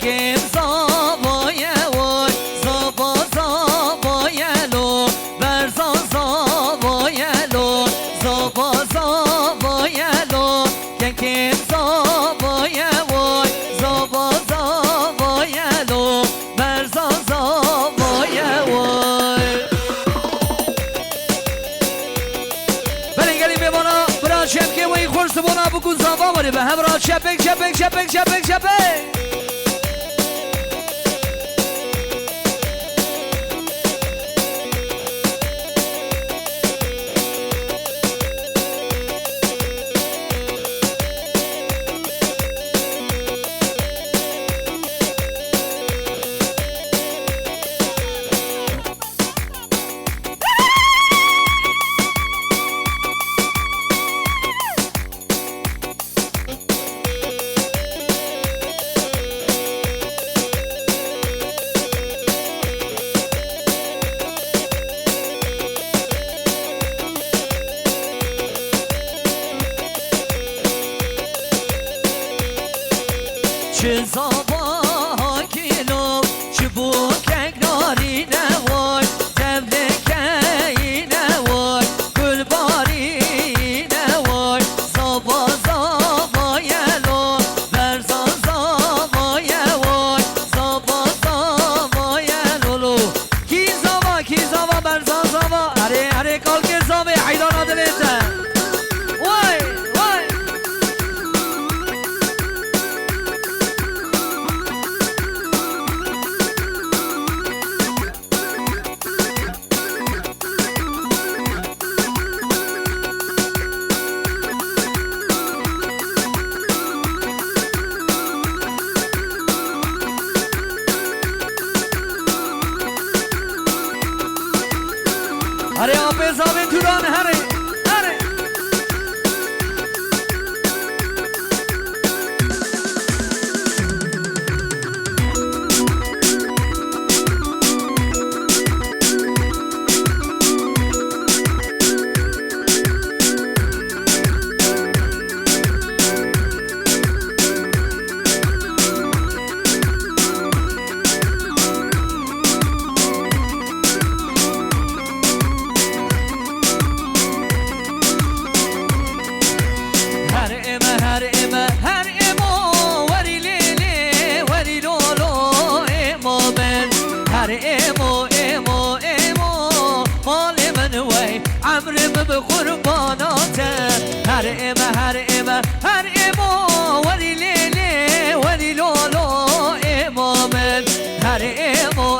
Kekim zavaya vay Zava zavaya lo Berzan zavaya lo Zava zavaya lo Kekim zavaya vay Zava zavaya lo Berzan zavaya vay Berin gelin bir bana Bırak şemke ve kursu bana bugün zava var be Hem rahat şepek şepek şepek şepek şepek چه زبا کلو چبوک نارینه وای تبلکینه وای گلبارینه وای زبا زبا یلو برزان زبا وای زبا زبا یلولو کی زبا برزان زبا اره کال که زبا حیدان آدلیته وای وای अरे आप सावे तुरान हरे हरे بقرباناته هر اما ولی لیلی ولی لولو امامن هر اما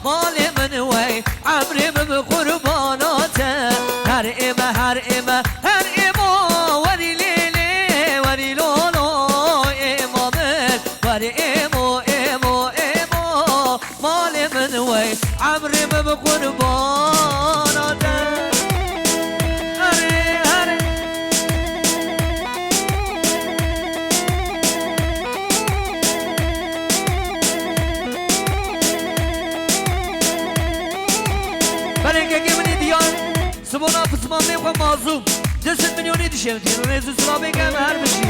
مال من وی عمرم بقرباناته هر اما ولی لیلی ولی لولو امامن ولی اما مال من وی عمرم بقرباناته هره برای که منی دیان سبونا پسمان میخوام مازوم 10 میلیونی دیشه میتونی رو نیزو سلا بگم هر بشی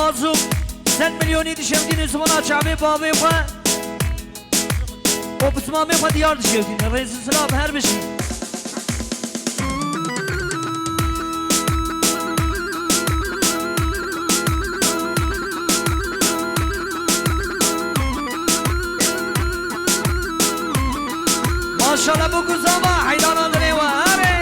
مازوم 100 میلیونی دشمدین زمان چاوی باوی خواه و بسمامی خواه دیار دشمدین رئیس سلام هر بشی ماشاءالله بو گزاما حیدان دنی و هره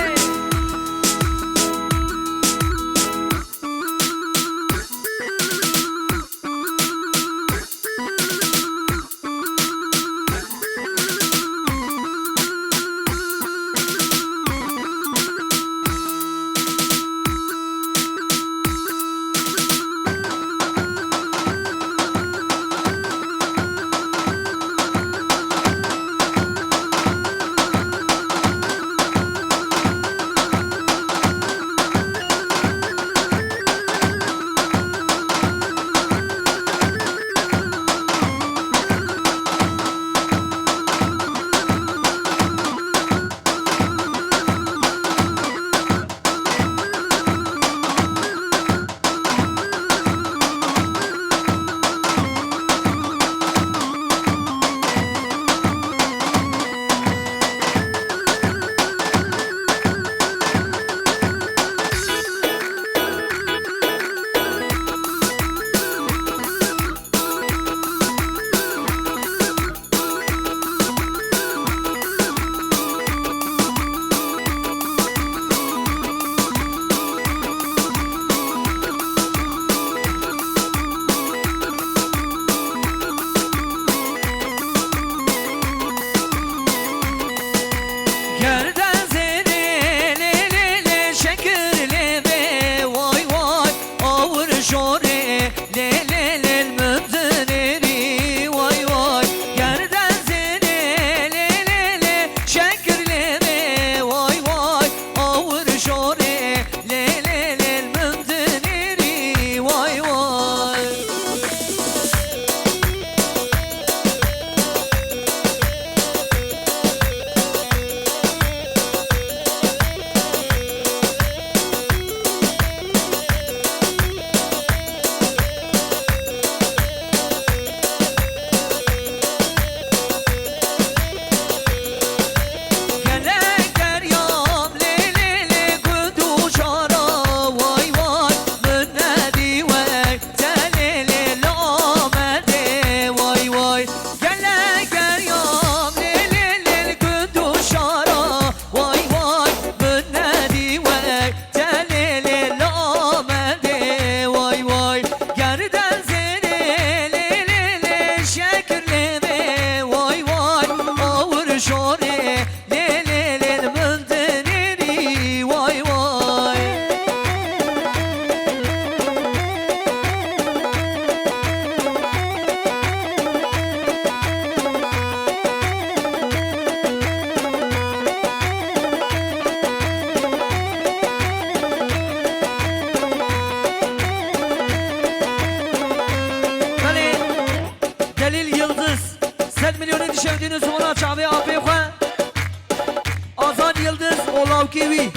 Kiwi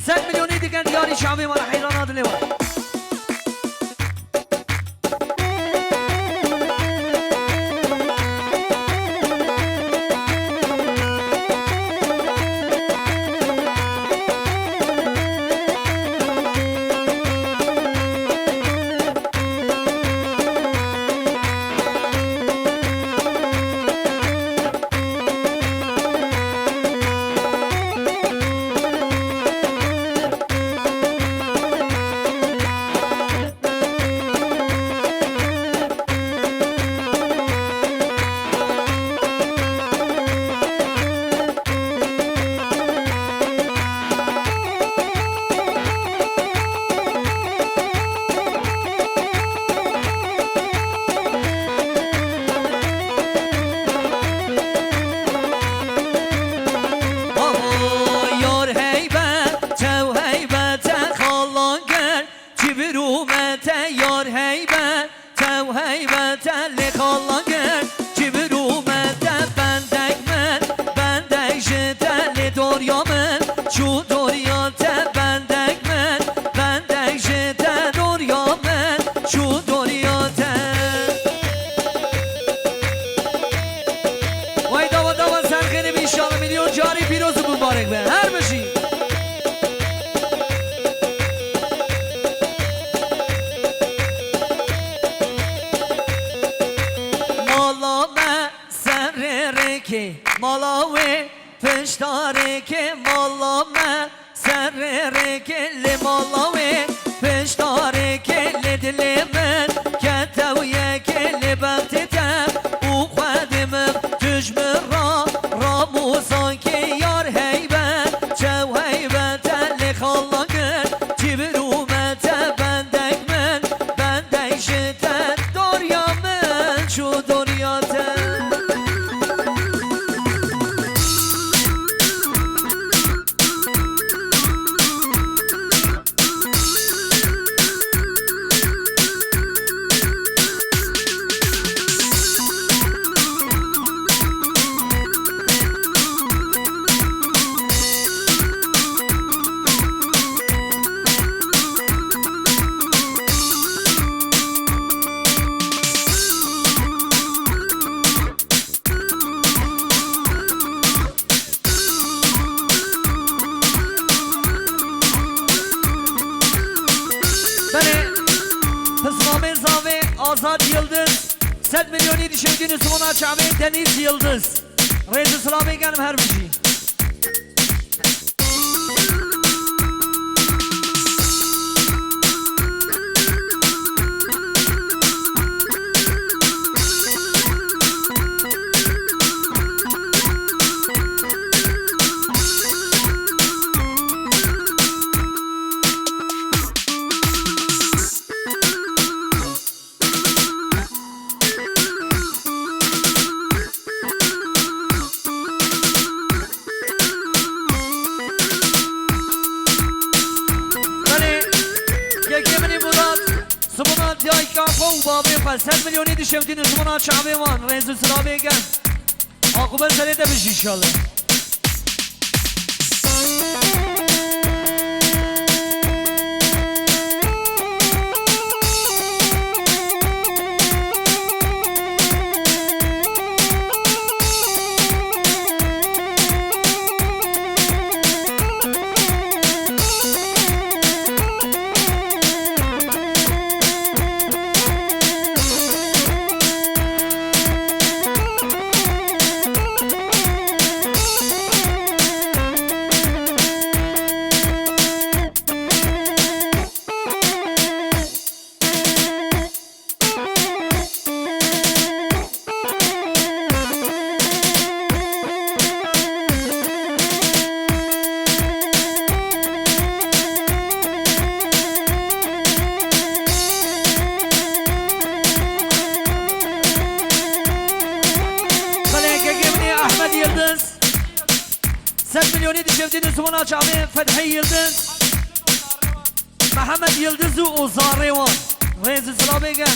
100 میلیونی دیگه دیاری شاوی مال حیرانات لیوان şu dünyada. Vay dava dava serkeni bir inşallah milyon cari pirozu mübarek be her bir şey. Malame serreke malawe peştareke malame serreke le malawe peştareke le dilemen keteviye kele bentete u kadimim tücmira ramusan ki yar heyben çev heybeten le kallagın tibrumete bendekmen bendekşiten doryamen şu doryate. Azad Yıldız, 7 milyon 7 şevdini Sumana Çabi, Deniz Yıldız. Reis-i Sıla Beygenim her bir şey. Babı 7 milyon 7 şevdini Sumana Çabi var. Reis-i Sıla Beygen. Akıbet seni de bir şey inşallah. Yıldız 7 milyon 7 şevdini Sumana Çabi Fethi Yıldız Mehmet Yıldız'ı Ozare var. Reis-i Sıla Beygen.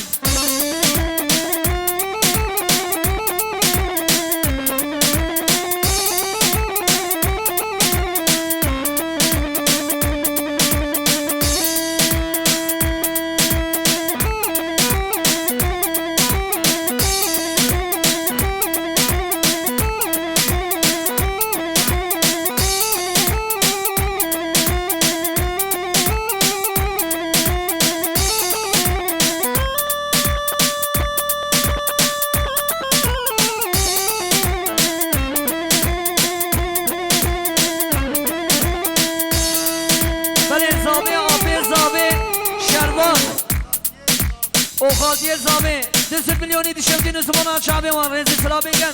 O Kadir Zami 4 milyon 7 şevdini Sumana Çabi var. Reis-i Sıla Beygen.